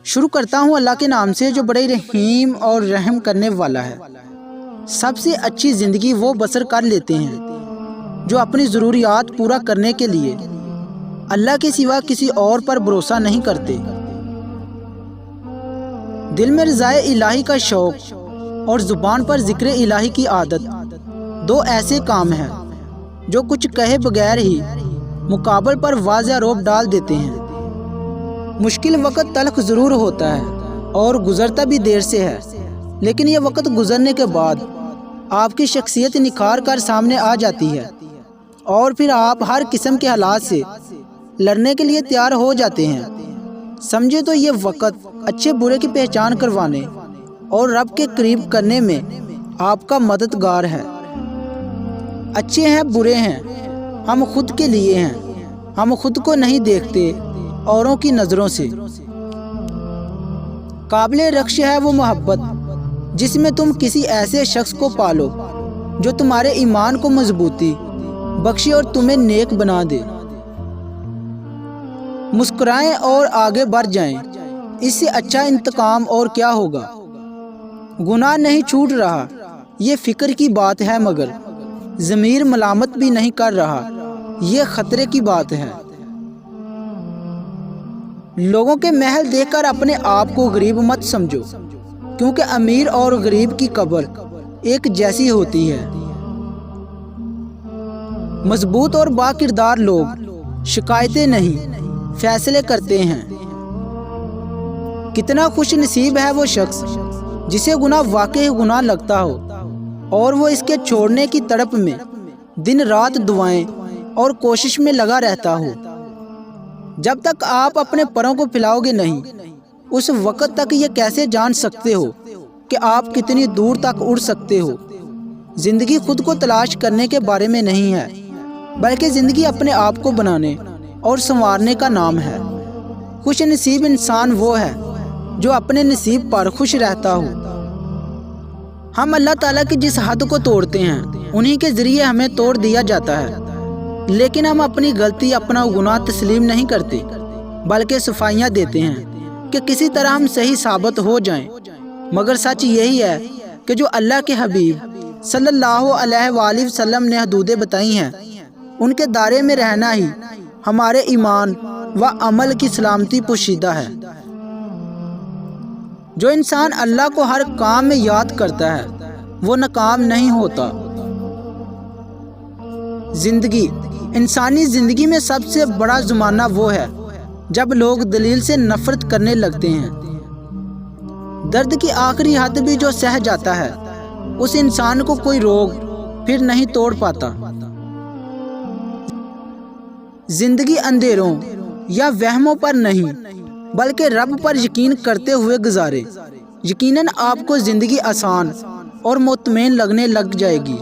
شروع کرتا ہوں اللہ کے نام سے جو بڑے رحیم اور رحم کرنے والا ہے۔ سب سے اچھی زندگی وہ بسر کر لیتے ہیں جو اپنی ضروریات پورا کرنے کے لیے اللہ کے سوا کسی اور پر بھروسہ نہیں کرتے۔ دل میں رضائے الہی کا شوق اور زبان پر ذکر الہی کی عادت دو ایسے کام ہیں جو کچھ کہے بغیر ہی مقابل پر واضح روب ڈال دیتے ہیں۔ مشکل وقت تلخ ضرور ہوتا ہے اور گزرتا بھی دیر سے ہے، لیکن یہ وقت گزرنے کے بعد آپ کی شخصیت نکھار کر سامنے آ جاتی ہے اور پھر آپ ہر قسم کے حالات سے لڑنے کے لیے تیار ہو جاتے ہیں۔ سمجھے تو یہ وقت اچھے برے کی پہچان کروانے اور رب کے قریب کرنے میں آپ کا مددگار ہے۔ اچھے ہیں برے ہیں، ہم خود کے لیے ہیں، ہم خود کو نہیں دیکھتے اوروں کی نظروں سے۔ قابل رخص ہے وہ محبت جس میں تم کسی ایسے شخص کو پالو جو تمہارے ایمان کو مضبوطی بخشے اور تمہیں نیک بنا دے۔ مسکرائیں اور آگے بڑھ جائیں، اس سے اچھا انتقام اور کیا ہوگا۔ گناہ نہیں چھوٹ رہا یہ فکر کی بات ہے، مگر ضمیر ملامت بھی نہیں کر رہا یہ خطرے کی بات ہے۔ لوگوں کے محل دیکھ کر اپنے آپ کو غریب مت سمجھو، کیونکہ امیر اور غریب کی قبر ایک جیسی ہوتی ہے۔ مضبوط اور با کردار لوگ شکایتیں نہیں فیصلے کرتے ہیں۔ کتنا خوش نصیب ہے وہ شخص جسے گناہ واقعی گناہ لگتا ہو اور وہ اس کے چھوڑنے کی تڑپ میں دن رات دعائیں اور کوشش میں لگا رہتا ہو۔ جب تک آپ اپنے پروں کو پھیلاؤ گے نہیں، اس وقت تک یہ کیسے جان سکتے ہو کہ آپ کتنی دور تک اڑ سکتے ہو۔ زندگی خود کو تلاش کرنے کے بارے میں نہیں ہے، بلکہ زندگی اپنے آپ کو بنانے اور سنوارنے کا نام ہے۔ خوش نصیب انسان وہ ہے جو اپنے نصیب پر خوش رہتا ہو۔ ہم اللہ تعالیٰ کی جس حد کو توڑتے ہیں انہی کے ذریعے ہمیں توڑ دیا جاتا ہے، لیکن ہم اپنی غلطی اپنا گناہ تسلیم نہیں کرتے، بلکہ صفائیاں دیتے ہیں کہ کسی طرح ہم صحیح ثابت ہو جائیں۔ مگر سچ یہی ہے کہ جو اللہ کے حبیب صلی اللہ علیہ وآلہ وسلم نے حدودیں بتائی ہیں ان کے دائرے میں رہنا ہی ہمارے ایمان و عمل کی سلامتی پوشیدہ ہے۔ جو انسان اللہ کو ہر کام میں یاد کرتا ہے وہ ناکام نہیں ہوتا۔ زندگی انسانی زندگی میں سب سے بڑا زمانہ وہ ہے جب لوگ دلیل سے نفرت کرنے لگتے ہیں۔ درد کی آخری حد بھی جو سہ جاتا ہے اس انسان کو کوئی روگ پھر نہیں توڑ پاتا۔ زندگی اندھیروں یا وہموں پر نہیں بلکہ رب پر یقین کرتے ہوئے گزارے، یقیناً آپ کو زندگی آسان اور مطمئن لگنے لگ جائے گی۔